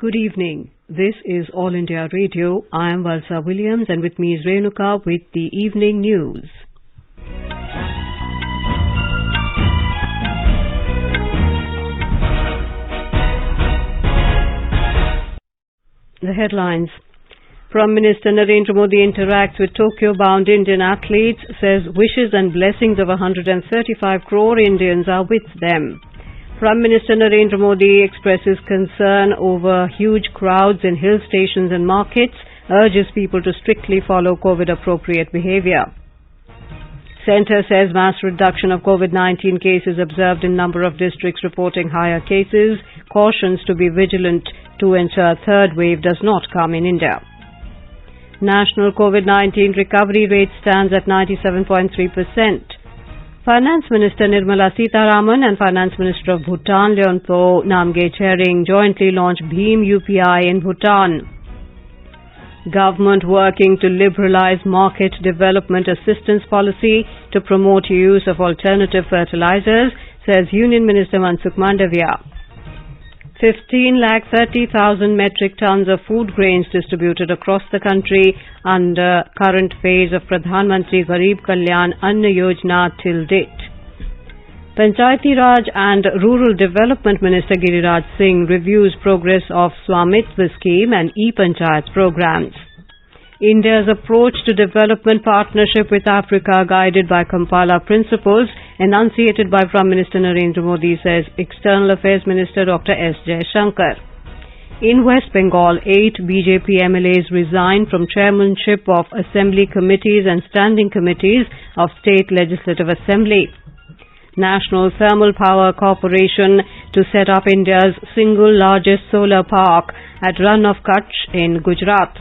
Good evening. This is All India Radio. I am Valsa Williams and with me is Renuka with the evening news. The headlines. Prime Minister Narendra Modi interacts with Tokyo-bound Indian athletes, says wishes and blessings of 135 crore Indians are with them. Prime Minister Narendra Modi expresses concern over huge crowds in hill stations and markets, urges people to strictly follow COVID-appropriate behavior. Centre says mass reduction of COVID-19 cases observed in number of districts reporting higher cases, cautions to be vigilant to ensure third wave does not come in India. National COVID-19 recovery rate stands at 97.3%. Finance Minister Nirmala Sitharaman and Finance Minister of Bhutan Leonpo Namgay Tsering jointly launched Bhim UPI in Bhutan. Government working to liberalize market development assistance policy to promote use of alternative fertilizers, says Union Minister Mansukh Mandavia. 15,30,000 metric tons of food grains distributed across the country under current phase of Pradhan Mantri Garib Kalyan Anna Yojana till date. Panchayati Raj and Rural Development Minister Giriraj Singh reviews progress of Swamitva scheme and e-Panchayat programs. India's approach to development partnership with Africa guided by Kampala principles enunciated by Prime Minister Narendra Modi, says External Affairs Minister Dr. S. Jaishankar. In West Bengal, 8 BJP MLAs resigned from chairmanship of assembly committees and standing committees of State Legislative Assembly. National Thermal Power Corporation to set up India's single largest solar park at Rann of Kutch in Gujarat.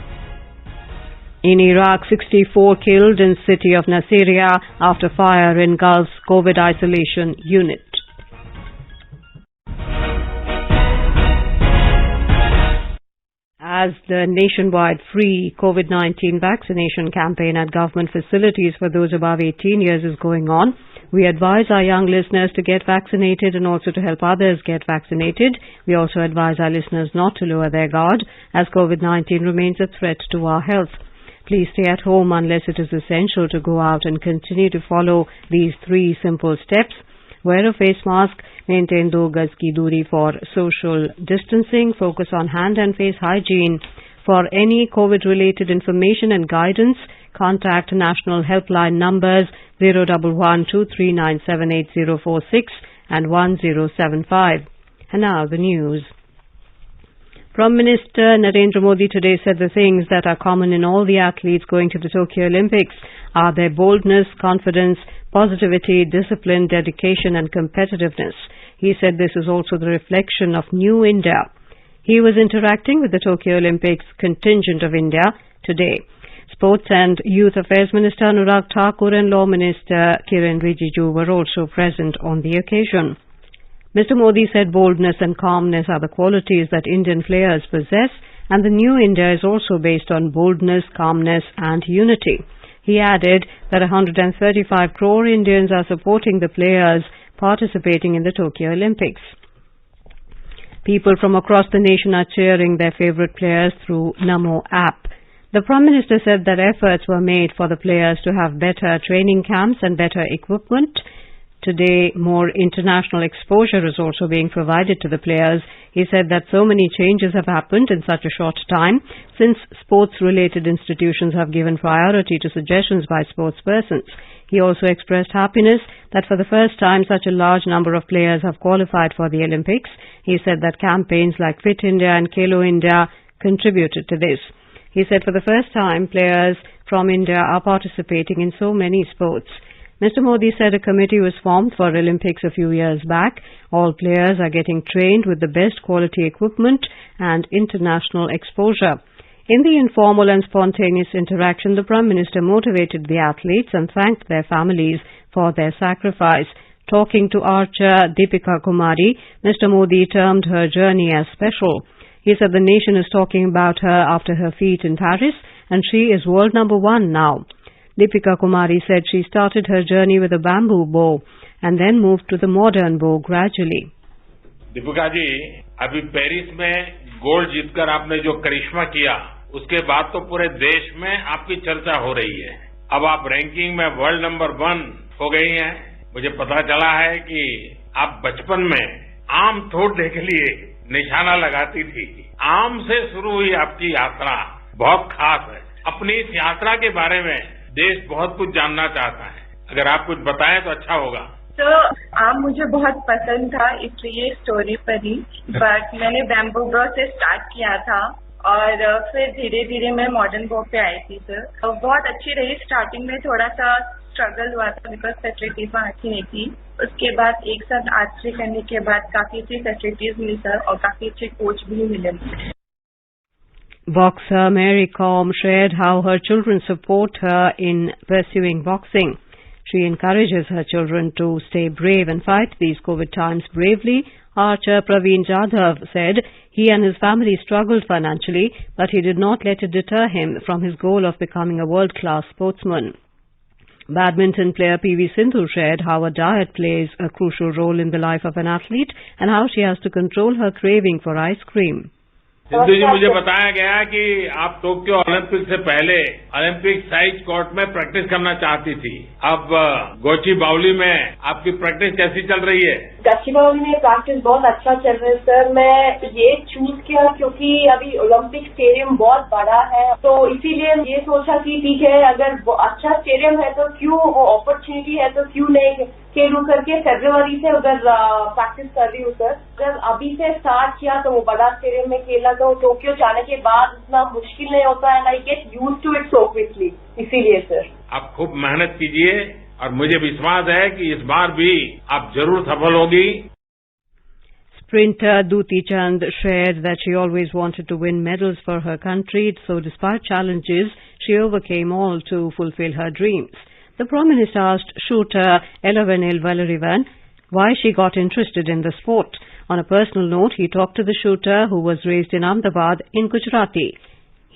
In Iraq, 64 killed in city of Nasiriyah after fire in Gulf's COVID isolation unit. As the nationwide free COVID-19 vaccination campaign at government facilities for those above 18 years is going on, we advise our young listeners to get vaccinated and also to help others get vaccinated. We also advise our listeners not to lower their guard as COVID-19 remains a threat to our health. Please stay at home unless it is essential to go out and continue to follow these 3 simple steps. Wear a face mask, maintain 2 gaz ki duri for social distancing, focus on hand and face hygiene. For any COVID-related information and guidance, contact national helpline numbers 011-2397-8046 and 1075. And now the news. Prime Minister Narendra Modi today said the things that are common in all the athletes going to the Tokyo Olympics are their boldness, confidence, positivity, discipline, dedication and competitiveness. He said this is also the reflection of New India. He was interacting with the Tokyo Olympics contingent of India today. Sports and Youth Affairs Minister Anurag Thakur and Law Minister Kiren Rijiju were also present on the occasion. Mr. Modi said boldness and calmness are the qualities that Indian players possess, and the new India is also based on boldness, calmness and unity. He added that 135 crore Indians are supporting the players participating in the Tokyo Olympics. People from across the nation are cheering their favorite players through Namo app. The Prime Minister said that efforts were made for the players to have better training camps and better equipment. Today, more international exposure is also being provided to the players. He said that so many changes have happened in such a short time since sports-related institutions have given priority to suggestions by sportspersons. He also expressed happiness that for the first time such a large number of players have qualified for the Olympics. He said that campaigns like Fit India and Khelo India contributed to this. He said for the first time players from India are participating in so many sports. Mr. Modi said a committee was formed for Olympics a few years back. All players are getting trained with the best quality equipment and international exposure. In the informal and spontaneous interaction, the Prime Minister motivated the athletes and thanked their families for their sacrifice. Talking to archer Deepika Kumari, Mr. Modi termed her journey as special. He said the nation is talking about her after her feat in Paris and she is world number 1 now. Deepika Kumari said she started her journey with a bamboo bow and then moved to the modern bow gradually. Deepika ji, अभी Paris में gold जीतकर आपने जो करिश्मा किया, उसके बाद तो पूरे देश में आपकी चर्चा हो रही है। अब आप रैंकिंग में वर्ल्ड नंबर 1 हो गई हैं। मुझे पता चला है कि आप बचपन में आम तोड़ने के लिए निशाना लगाती थी। आम से शुरू हुई आपकी यात्रा बहुत खास है। अपनी इस यात्रा के बारे में देश बहुत कुछ जानना चाहता है। अगर आप कुछ बताएं तो अच्छा होगा। तो आम मुझे बहुत पसंद था, इसलिए स्टोरी पढ़ी। बट मैंने बैम्बू ब्रो से स्टार्ट किया था और फिर धीरे धीरे मैं मॉडर्न बुक पे आई थी सर। तो बहुत अच्छी रही। स्टार्टिंग में थोड़ा सा स्ट्रगल हुआ था बिकॉज फैसिलिटीज वहाँ अच्छी नहीं थी। उसके बाद एक साथ आर्चरी करने के बाद काफी अच्छी फैसिलिटीज मिली सर और काफी अच्छे कोच भी मिले मुझे। Boxer Mary Kom shared how her children support her in pursuing boxing. She encourages her children to stay brave and fight these COVID times bravely. Archer Praveen Jadhav said he and his family struggled financially, but he did not let it deter him from his goal of becoming a world-class sportsman. Badminton player PV Sindhu shared how a diet plays a crucial role in the life of an athlete and how she has to control her craving for ice cream. Sindhu जी, मुझे बताया गया कि आप Tokyo Olympic से पहले Olympic size court में practice करना चाहती थी। अब गोचिबावली में आपकी प्रैक्टिस कैसी चल रही है? गच्चीबावली में प्रैक्टिस बहुत अच्छा चल रहा है सर। मैं ये चूज किया क्योंकि अभी ओलंपिक स्टेडियम बहुत बड़ा है, तो इसीलिए ये सोचा कि ठीक है, अगर अच्छा स्टेडियम है तो क्यों, अपॉर्चुनिटी है तो क्यों नहीं खेलूं करके फरवरी से उधर प्रैक्टिस कर रही हूँ सर। अगर अभी से स्टार्ट किया तो वो बड़ा स्टेडियम में खेलना तो टोक्यो जाने के बाद इतना मुश्किल नहीं होता है। I get used to it so quickly, इसीलिए सर। आप खूब मेहनत कीजिए और मुझे विश्वास है कि इस बार भी आप जरूर सफल होगी। Sprinter Duti Chand shared that she always wanted to win medals for her country, so despite challenges, she overcame all to fulfill her dreams. The Prime Minister asked shooter Elavenil Valerivan why she got interested in the sport. On a personal note, he talked to the shooter, who was raised in Ahmedabad, in Gujarati.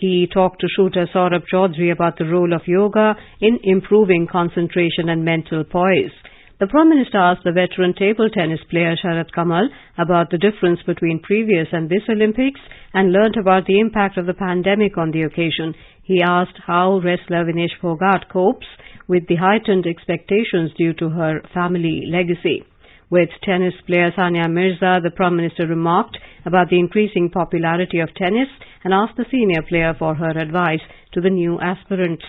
He talked to shooter Saurabh Chaudhary about the role of yoga in improving concentration and mental poise. The Prime Minister asked the veteran table tennis player Sharat Kamal about the difference between previous and this Olympics and learnt about the impact of the pandemic on the occasion. He asked how wrestler Vinesh Phogat copes with the heightened expectations due to her family legacy. With tennis player Sania Mirza, the Prime Minister remarked about the increasing popularity of tennis and asked the senior player for her advice to the new aspirants.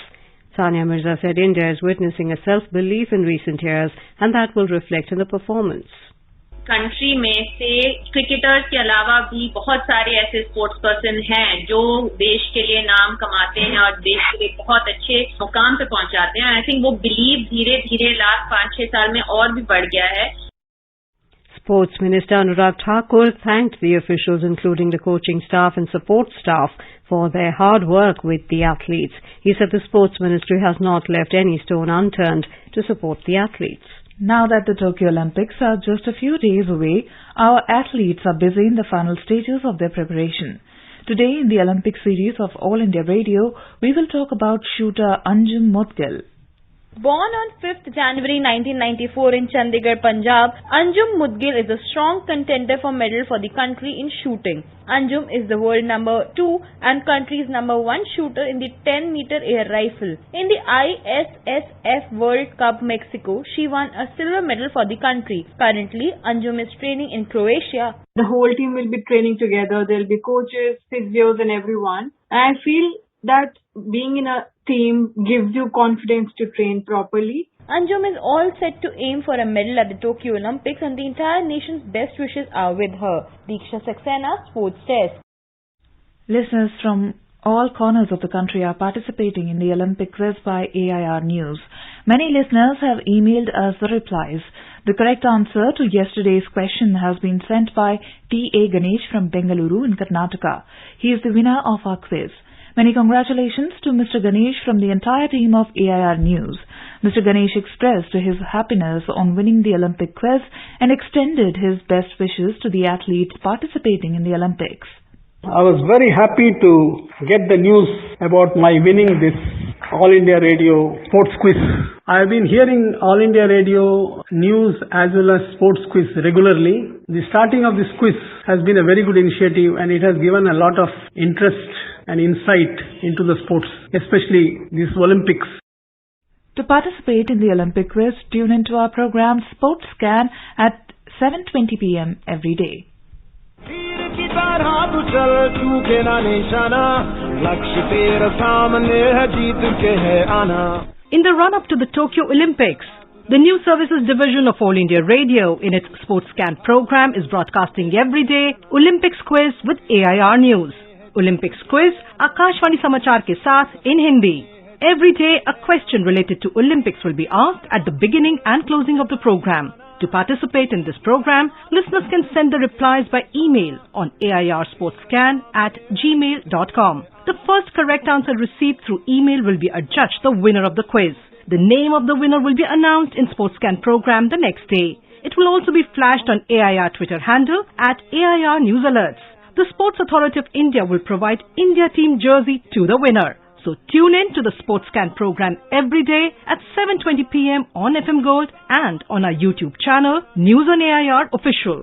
Sania Mirza said India is witnessing a self-belief in recent years and that will reflect in the performance. Country में से cricketers के अलावा भी बहुत सारे ऐसे sports person हैं जो देश के लिए नाम कमाते हैं और देश के लिए बहुत अच्छे मुकाम पे पहुंचाते हैं। आई थिंक वो बिलीव धीरे धीरे लास्ट 5-6 साल में और भी बढ़ गया है। Sports Minister Anurag Thakur thanked the officials, including the coaching staff and support staff, for their hard work with the athletes. He said the Sports Ministry has not left any stone unturned to support the athletes. Now that the Tokyo Olympics are just a few days away, our athletes are busy in the final stages of their preparation. Today in the Olympic series of All India Radio, we will talk about shooter Anjum Mudgal. Born on 5th January 1994 in Chandigarh, Punjab, Anjum Mudgal is a strong contender for medal for the country in shooting. Anjum is the world number 2 and country's number 1 shooter in the 10-meter air rifle. In the ISSF World Cup Mexico, she won a silver medal for the country. Currently, Anjum is training in Croatia. The whole team will be training together. There will be coaches, physios and everyone. And I feel that being in a team gives you confidence to train properly. Anjum is all set to aim for a medal at the Tokyo Olympics and the entire nation's best wishes are with her. Diksha Saxena, Sports Desk. Listeners from all corners of the country are participating in the Olympic quiz by AIR News. Many listeners have emailed us the replies. The correct answer to yesterday's question has been sent by T.A. Ganesh from Bengaluru in Karnataka. He is the winner of our quiz. Many congratulations to Mr. Ganesh from the entire team of AIR News. Mr. Ganesh expressed his happiness on winning the Olympic quiz and extended his best wishes to the athletes participating in the Olympics. I was very happy to get the news about my winning this All India Radio Sports Quiz. I have been hearing All India Radio news as well as sports quiz regularly. The starting of this quiz has been a very good initiative and it has given a lot of interest and insight into the sports, especially these Olympics. To participate in the Olympic quiz, tune into our program Sports Scan at 7:20 p.m. every day. In the run-up to the Tokyo Olympics, the News Services Division of All India Radio in its Sports Scan program is broadcasting every day Olympics quiz with AIR News. Olympics quiz Akashvani Samachar ke saath in Hindi. Every day a question related to Olympics will be asked at the beginning and closing of the program. To participate in this program, listeners can send the replies by email on airsportscan@gmail.com. The first correct answer received through email will be adjudged the winner of the quiz. The name of the winner will be announced in SportsScan program the next day. It will also be flashed on AIR Twitter handle @AIR News Alerts. The Sports Authority of India will provide India team jersey to the winner. So tune in to the SportsScan program every day at 7:20 p.m. on FM Gold and on our YouTube channel, News on AIR Official.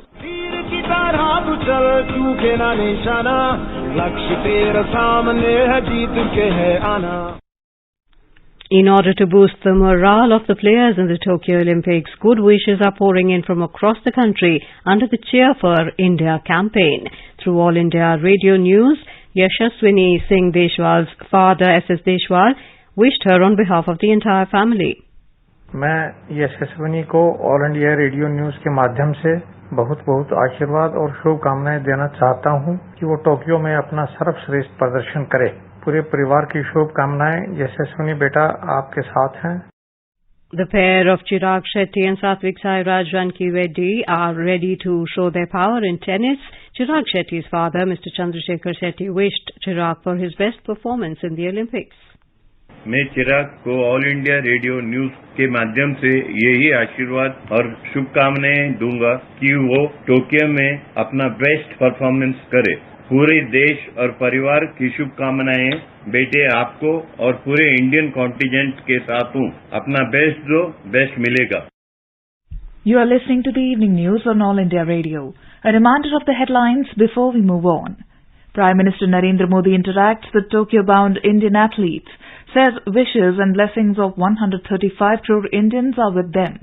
In order to boost the morale of the players in the Tokyo Olympics, good wishes are pouring in from across the country under the Cheer for India campaign. Through All India Radio News, Yashaswini Singh Deshwal's father, S.S. Deshwal, wished her on behalf of the entire family. मैं यशस्विनी को all India radio news के माध्यम से बहुत बहुत आशीर्वाद और शुभकामनाएं देना चाहता हूं कि वो टोक्यो में अपना सर्वश्रेष्ठ प्रदर्शन करे। पूरे परिवार की शुभकामनाएं। यशस्विनी बेटा आपके साथ हैं। The pair of Chirag Shetty and Satvik Sairaj Ranki Reddy are ready to show their power in tennis. Chirag Shetty's father, Mr. Chandrasekhar Shetty, wished Chirag for his best performance in the Olympics. मैं चिराग को all India radio news के माध्यम से यही आशीर्वाद और शुभकामनाएं दूंगा कि वो टोक्यो में अपना बेस्ट परफॉर्मेंस करे। पूरे देश और परिवार की शुभकामनाएं। बेटे आपको और पूरे इंडियन कॉन्टिजेंट के साथ हूँ। अपना बेस्ट दो, बेस्ट मिलेगा। You are listening to the evening news on All India Radio. A reminder of the headlines before we move on. Prime Minister Narendra Modi interacts with Tokyo-bound Indian athletes, says wishes and blessings of 135 crore Indians are with them.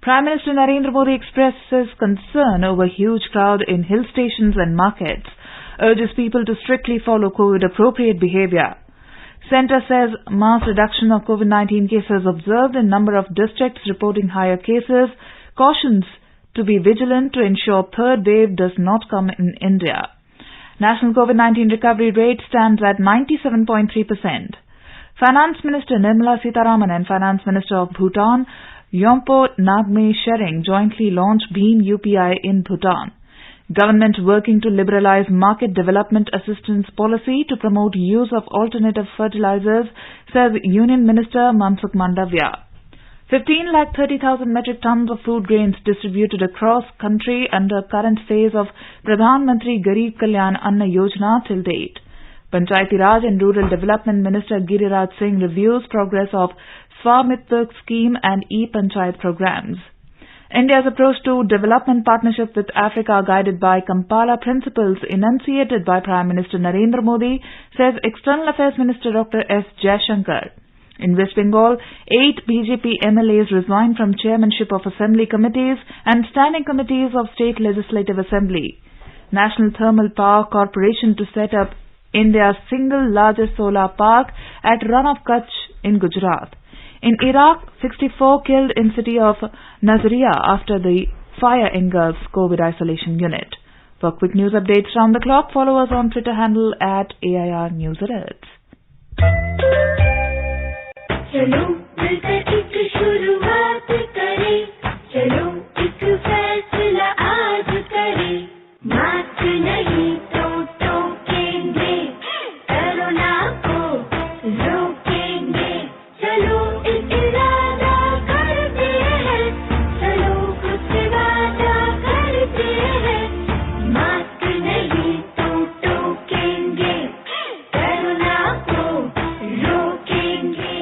Prime Minister Narendra Modi expresses concern over huge crowd in hill stations and markets, urges people to strictly follow COVID-appropriate behavior. Centre says mass reduction of COVID-19 cases observed in number of districts reporting higher cases, cautions to be vigilant to ensure third wave does not come in India. National COVID-19 recovery rate stands at 97.3%. Finance Minister Nirmala Sitharaman and Finance Minister of Bhutan, Yompo Nagme Shering, jointly launched Bhim UPI in Bhutan. Government working to liberalize market development assistance policy to promote use of alternative fertilizers, says Union Minister Mansukh Mandavya. 15,30,000 metric tons of food grains distributed across country under current phase of Pradhan Mantri Garib Kalyan Anna Yojana till date. Panchayati Raj and Rural Development Minister Giriraj Singh reviews progress of Swamitva scheme and e-Panchayat programs. India's approach to development partnership with Africa, guided by Kampala principles enunciated by Prime Minister Narendra Modi, says External Affairs Minister Dr. S. Jaishankar. In West Bengal, 8 BJP MLAs resigned from chairmanship of assembly committees and standing committees of State Legislative Assembly. National Thermal Power Corporation to set up India's single largest solar park at Rann of Kutch in Gujarat. In Iraq, 64 killed in city of Naziriyah after the fire engulfs COVID isolation unit. For quick news updates round the clock, follow us on Twitter handle @AIR News Alerts. चलो मिलकर एक शुरुआत करें, चलो एक फैसला आज करें, मास्क नहीं तो टोकेंगे, कोरोना को रोकेंगे, चलो एक इरादा करते हैं, चलो कुछ वादा करते हैं, मास्क नहीं तो टोकेंगे, कोरोना को रोकेंगे।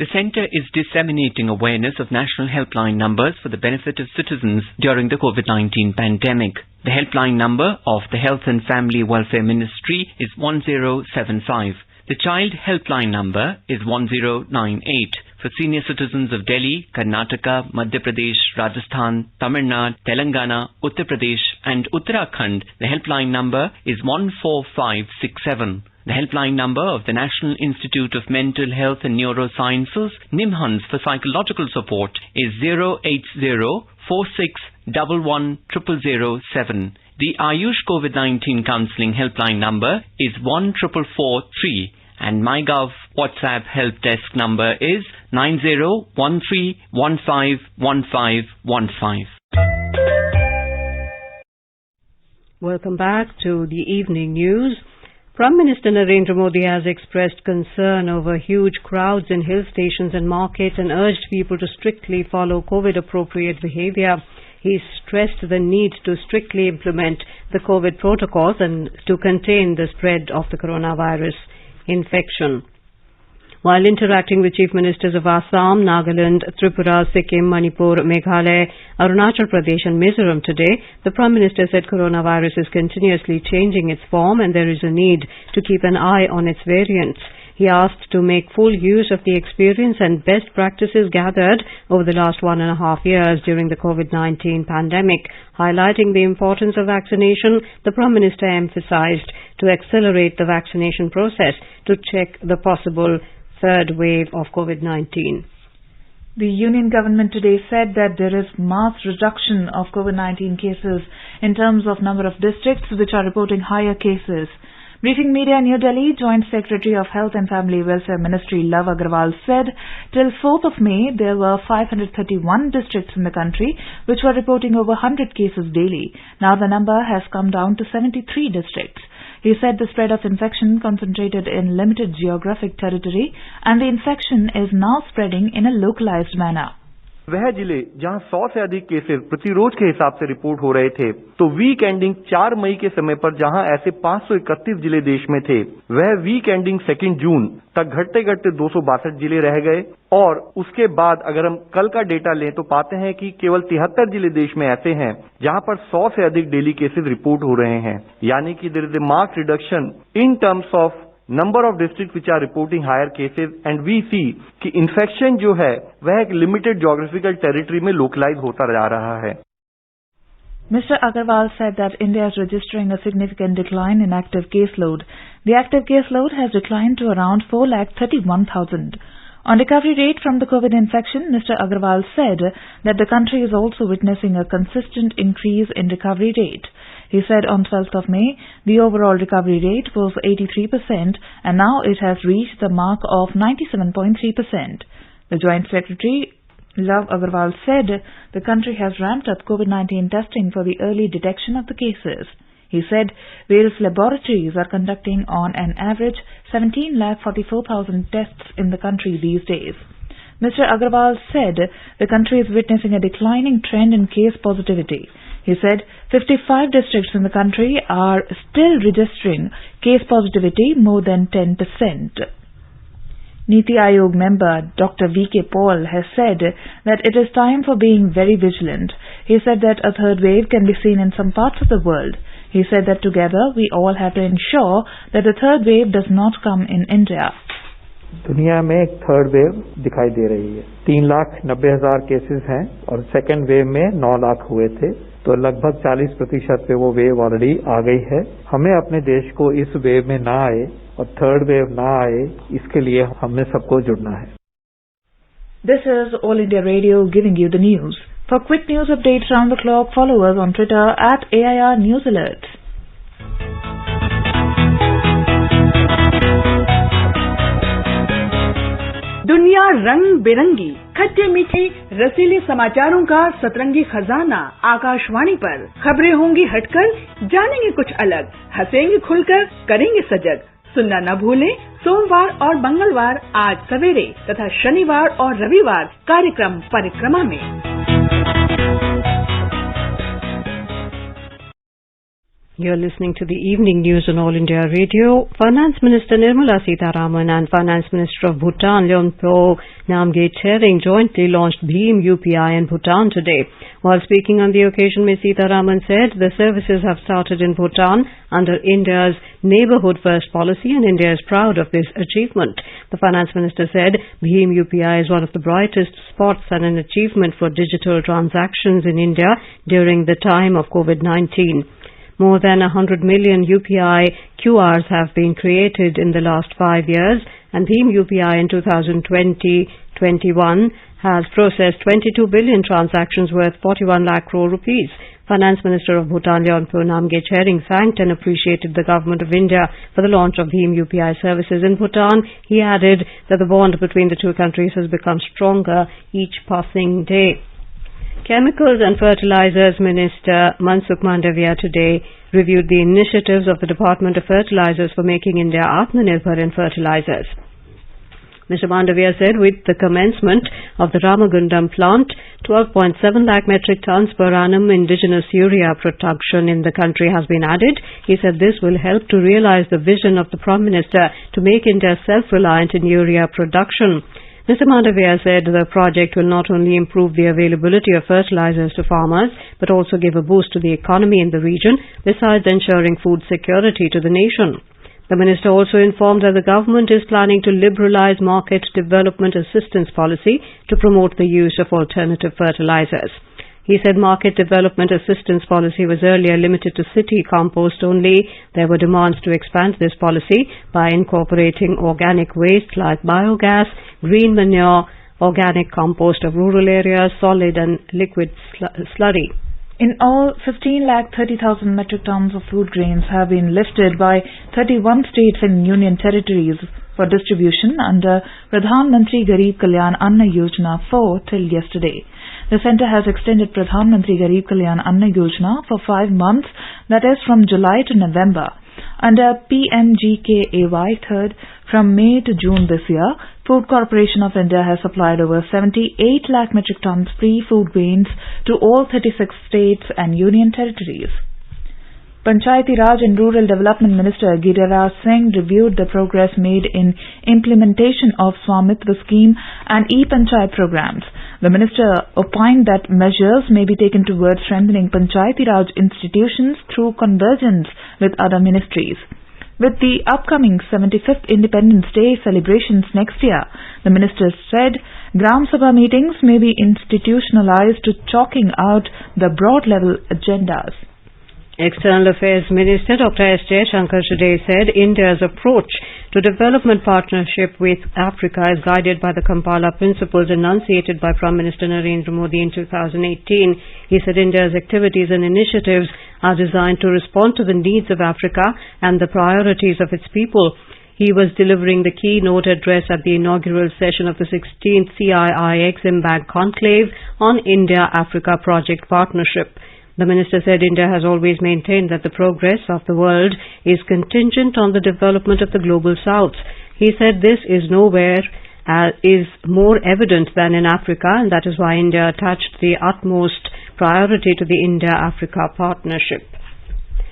The centre is disseminating awareness of national helpline numbers for the benefit of citizens during the COVID-19 pandemic. The helpline number of the Health and Family Welfare Ministry is 1075. The child helpline number is 1098. For senior citizens of Delhi, Karnataka, Madhya Pradesh, Rajasthan, Tamil Nadu, Telangana, Uttar Pradesh and Uttarakhand, the helpline number is 14567. The helpline number of the National Institute of Mental Health and Neurosciences, NIMHANS, for psychological support is 08046110007. The Ayush COVID-19 Counselling helpline number is 14443. And MyGov WhatsApp help desk number is 9013151515. Welcome back to the evening news. Prime Minister Narendra Modi has expressed concern over huge crowds in hill stations and markets and urged people to strictly follow COVID-appropriate behavior. He stressed the need to strictly implement the COVID protocols and to contain the spread of the coronavirus infection. While interacting with Chief Ministers of Assam, Nagaland, Tripura, Sikkim, Manipur, Meghalaya, Arunachal Pradesh and Mizoram today, the Prime Minister said coronavirus is continuously changing its form and there is a need to keep an eye on its variants. He asked to make full use of the experience and best practices gathered over the last 1.5 years during the COVID-19 pandemic. Highlighting the importance of vaccination, the Prime Minister emphasized to accelerate the vaccination process to check the possible third wave of COVID-19. The Union government today said that there is mass reduction of COVID-19 cases in terms of number of districts which are reporting higher cases. Briefing media in New Delhi, Joint Secretary of Health and Family Welfare Ministry Love Agarwal said till 4th of May there were 531 districts in the country which were reporting over 100 cases daily. Now the number has come down to 73 districts. He said the spread of infection concentrated in limited geographic territory and the infection is now spreading in a localized manner. वह जिले जहां 100 से अधिक cases प्रतिरोज के हिसाब से report हो रहे थे, तो वीक एंडिंग 4 मई के समय पर जहां ऐसे 531 जिले देश में थे, वह वीक एंडिंग 2 जून तक घटते घटते 262 जिले रह गए और उसके बाद अगर हम कल का डेटा लें तो पाते हैं कि केवल 73 जिले देश में ऐसे हैं जहां पर 100 से अधिक डेली केसेस रिपोर्ट हो रहे हैं, यानी कि there is a marked reduction in terms of number of districts which are reporting higher cases and we see कि infection जो है वह एक limited geographical territory में localize होता जा रहा है. Mr. Agarwal said that India is registering a significant decline in active caseload. The active caseload has declined to around 431,000. On recovery rate from the COVID infection, Mr. Agarwal said that the country is also witnessing a consistent increase in recovery rate. He said on 12th of May, the overall recovery rate was 83% and now it has reached the mark of 97.3%. The Joint Secretary, Love Agarwal, said the country has ramped up COVID-19 testing for the early detection of the cases. He said various laboratories are conducting on an average 17,44,000 tests in the country these days. Mr. Agarwal said the country is witnessing a declining trend in case positivity. He said 55 districts in the country are still registering case positivity more than 10%. Niti Aayog member Dr. V.K. Paul has said that it is time for being very vigilant. He said that a third wave can be seen in some parts of the world. He said that together we all have to ensure that the third wave does not come in India. दुनिया में एक third wave दिखाई दे रही है. 3,90,000 cases हैं और second wave में 9 लाख हुए थे, तो लगभग 40% पे वो वेव ऑलरेडी आ गई है. हमें अपने देश को इस वेव में ना आए और थर्ड वेव ना आए, इसके लिए हमें सबको जुड़ना है. This is All India Radio giving you the news. For quick news updates round the clock, follow us on Twitter at AIR News Alerts. दुनिया रंग बिरंगी, खट्टे मीठे रसीले समाचारों का सतरंगी खजाना आकाशवाणी पर. खबरें होंगी हटकर, जानेंगे कुछ अलग, हंसेंगे खुलकर, करेंगे सजग. सुनना न भूलें सोमवार और मंगलवार आज सवेरे तथा शनिवार और रविवार कार्यक्रम परिक्रमा में. You're listening to the evening news on All India Radio. Finance Minister Nirmala Sitharaman and Finance Minister of Bhutan, Leonpo Namgyel Tsering, jointly launched Bhim UPI in Bhutan today. While speaking on the occasion, Ms. Sitharaman said the services have started in Bhutan under India's Neighbourhood First policy, and India is proud of this achievement. The Finance Minister said Bhim UPI is one of the brightest spots and an achievement for digital transactions in India during the time of COVID-19. More than 100 million UPI QRs have been created in the last 5 years, and Bhim UPI in 2020-21 has processed 22 billion transactions worth 41 lakh crore rupees. Finance Minister of Bhutan, Leonpo Namgyel Tsering, thanked and appreciated the Government of India for the launch of Bhim UPI services in Bhutan. He added that the bond between the two countries has become stronger each passing day. Chemicals and Fertilizers Minister Mansukh Mandavia today reviewed the initiatives of the Department of Fertilizers for making India Atmanirbhar in fertilizers. Mr. Mandavia said with the commencement of the Ramagundam plant, 12.7 lakh metric tons per annum indigenous urea production in the country has been added. He said this will help to realize the vision of the Prime Minister to make India self-reliant in urea production. Mr. Mandavia said the project will not only improve the availability of fertilizers to farmers, but also give a boost to the economy in the region, besides ensuring food security to the nation. The minister also informed that the government is planning to liberalize market development assistance policy to promote the use of alternative fertilizers. He said market development assistance policy was earlier limited to city compost only. There were demands to expand this policy by incorporating organic waste like biogas, green manure, organic compost of rural areas, solid and liquid slurry. In all, 15,30,000 metric tons of food grains have been lifted by 31 states and union territories for distribution under Pradhan Mantri Garib Kalyan Anna Yojana 4 till yesterday. The centre has extended Pradhan Mantri Garib Kalyan Anna Yojana for 5 months, that is from July to November. Under PMGKAY 3rd, from May to June this year, Food Corporation of India has supplied over 78 lakh metric tons free food grains to all 36 states and union territories. Panchayati Raj and Rural Development Minister Giriraj Singh reviewed the progress made in implementation of Swamitra scheme and e-Panchayat programs. The minister opined that measures may be taken towards strengthening Panchayati Raj institutions through convergence with other ministries. With the upcoming 75th Independence Day celebrations next year, the minister said Gram Sabha meetings may be institutionalized to chalking out the broad-level agendas. External Affairs Minister Dr. S. Jaishankar today said India's approach to development partnership with Africa is guided by the Kampala principles enunciated by Prime Minister Narendra Modi in 2018. He said India's activities and initiatives are designed to respond to the needs of Africa and the priorities of its people. He was delivering the keynote address at the inaugural session of the 16th CII Exim Bank Conclave on India-Africa Project Partnership. The minister said India has always maintained that the progress of the world is contingent on the development of the global south. He said this is nowhere is more evident than in Africa, and that is why India attached the utmost priority to the India-Africa partnership.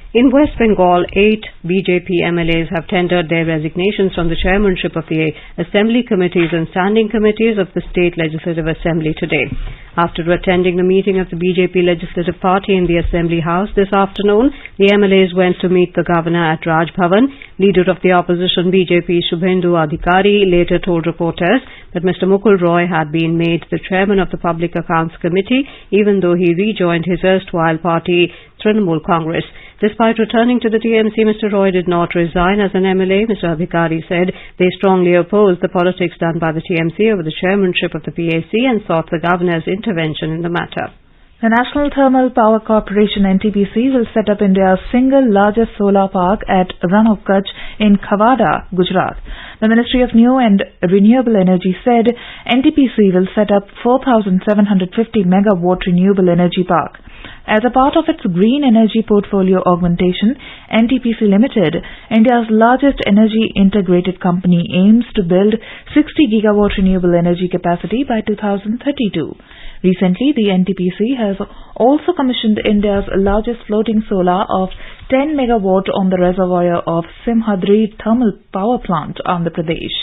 In West Bengal, 8 BJP MLAs have tendered their resignations from the chairmanship of the Assembly Committees and Standing Committees of the State Legislative Assembly today. After attending the meeting of the BJP Legislative Party in the Assembly House this afternoon, the MLAs went to meet the governor at Raj Bhavan. Leader of the opposition BJP Shubhendu Adhikari later told reporters that Mr. Mukul Roy had been made the chairman of the Public Accounts Committee, even though he rejoined his erstwhile party Trinamool Congress. Despite returning to the TMC, Mr. Roy did not resign as an MLA. Mr. Adhikari said they strongly opposed the politics done by the TMC over the chairmanship of the PAC and sought the governor's intervention in the matter. The National Thermal Power Corporation NTPC will set up India's single largest solar park at Rann of Kutch in Khavada, Gujarat. The Ministry of New and Renewable Energy said NTPC will set up 4,750 megawatt renewable energy park. As a part of its green energy portfolio augmentation, NTPC Limited, India's largest energy integrated company, aims to build 60 gigawatt renewable energy capacity by 2032. Recently, the NTPC has also commissioned India's largest floating solar of 10 megawatt on the reservoir of Simhadri Thermal Power Plant, Andhra Pradesh.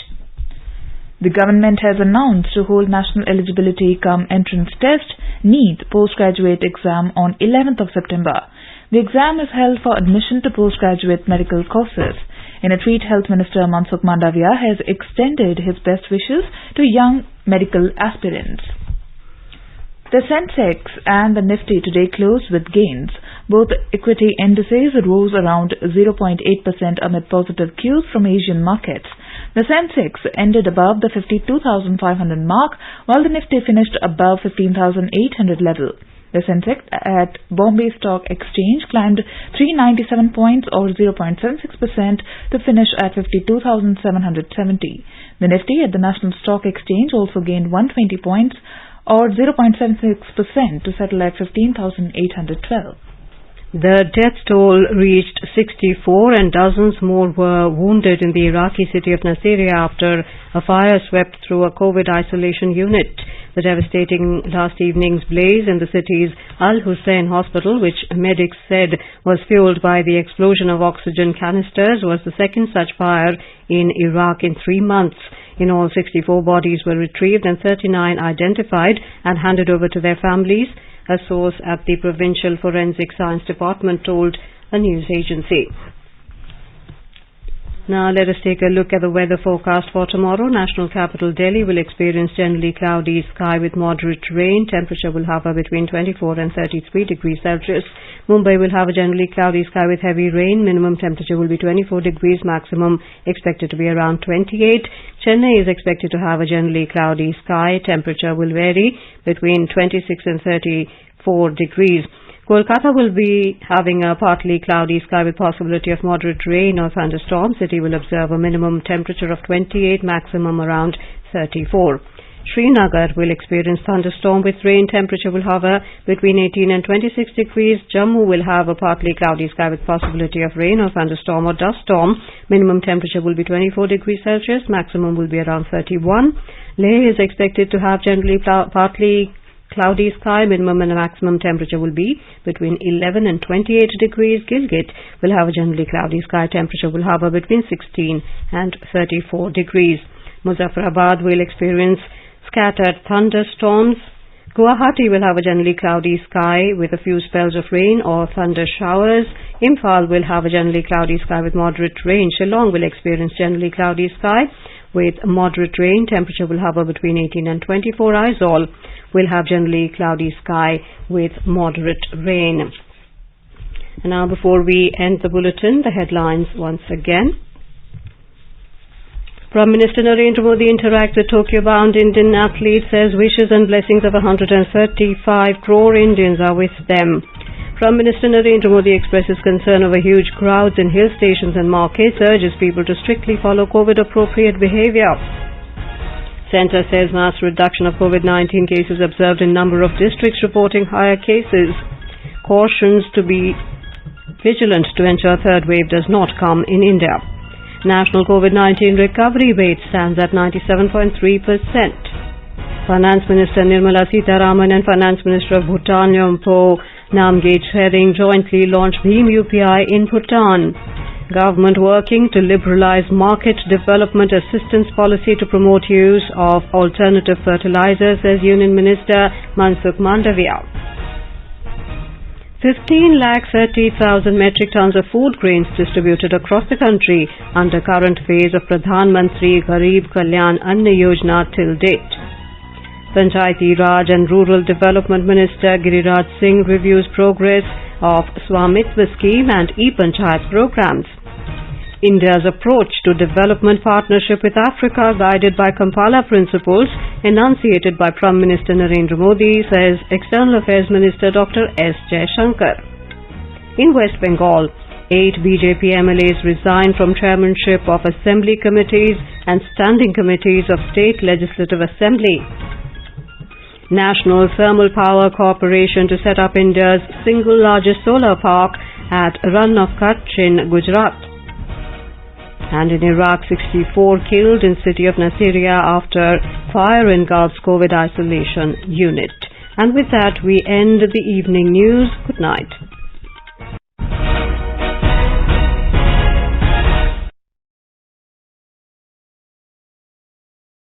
The government has announced to hold National Eligibility cum Entrance Test NEET postgraduate exam on 11th of September. The exam is held for admission to postgraduate medical courses. In a tweet, Health Minister Mansukh Mandavia has extended his best wishes to young medical aspirants. The Sensex and the Nifty today closed with gains. Both equity indices rose around 0.8% amid positive cues from Asian markets. The Sensex ended above the 52,500 mark, while the Nifty finished above 15,800 level. The Sensex at Bombay Stock Exchange climbed 397 points or 0.76% to finish at 52,770. The Nifty at the National Stock Exchange also gained 120 points or 0.76% to settle at 15,812. The death toll reached 64 and dozens more were wounded in the Iraqi city of Nasiriyah after a fire swept through a COVID isolation unit. The devastating last evening's blaze in the city's Al Hussein hospital, which medics said was fueled by the explosion of oxygen canisters, was the second such fire in Iraq in 3 months. In all, 64 bodies were retrieved and 39 identified and handed over to their families, a source at the Provincial Forensic Science Department told a news agency. Now let us take a look at the weather forecast for tomorrow. National capital Delhi will experience generally cloudy sky with moderate rain. Temperature will hover between 24 and 33 degrees Celsius. Mumbai will have a generally cloudy sky with heavy rain. Minimum temperature will be 24 degrees, maximum expected to be around 28. Chennai is expected to have a generally cloudy sky. Temperature will vary between 26 and 34 degrees. Kolkata will be having a partly cloudy sky with possibility of moderate rain or thunderstorm. City will observe a minimum temperature of 28, maximum around 34. Srinagar will experience thunderstorm with rain. Temperature will hover between 18 and 26 degrees. Jammu will have a partly cloudy sky with possibility of rain or thunderstorm or dust storm. Minimum temperature will be 24 degrees Celsius. Maximum will be around 31. Leh is expected to have generally partly cloudy sky. Minimum and maximum temperature will be between 11 and 28 degrees. Gilgit will have a generally cloudy sky. Temperature will hover between 16 and 34 degrees. Muzaffarabad will experience scattered thunderstorms. Guwahati will have a generally cloudy sky with a few spells of rain or thunder showers. Imphal will have a generally cloudy sky with moderate rain. Shillong will experience generally cloudy sky with moderate rain. Temperature will hover between 18 and 24. Aizawl will have generally cloudy sky with moderate rain. And now, before we end the bulletin, the headlines once again. Prime Minister Narendra Modi interacts with Tokyo-bound Indian athletes, says wishes and blessings of 135 crore Indians are with them. Prime Minister Narendra Modi expresses concern over huge crowds in hill stations and markets, urges people to strictly follow COVID-appropriate behavior. Centre says mass reduction of COVID-19 cases observed in number of districts reporting higher cases. Cautions to be vigilant to ensure third wave does not come in India. National COVID-19 recovery rate stands at 97.3%. Finance Minister Nirmala Sitharaman and Finance Minister of Bhutan Yompo Namgyel Tsering jointly launched Bhim UPI in Bhutan. Government working to liberalize market development assistance policy to promote use of alternative fertilizers, says Union Minister Mansukh Mandavia. 15,30,000 metric tons of food grains distributed across the country under current phase of Pradhan Mantri Garib Kalyan Anna Yojana till date. Panchayati Raj and Rural Development Minister Giriraj Singh reviews progress of Swamitva scheme and e-Panchayat programs. India's approach to development partnership with Africa, guided by Kampala principles enunciated by Prime Minister Narendra Modi, says External Affairs Minister Dr. S. Jaishankar. In West Bengal, 8 BJP MLAs resigned from chairmanship of assembly committees and standing committees of State Legislative Assembly. National Thermal Power Corporation to set up India's single largest solar park at Rann of Kutch in Gujarat. And in Iraq, 64 killed in city of Nasiriyah after fire engulfs COVID isolation unit. And with that, we end the evening news. Good night.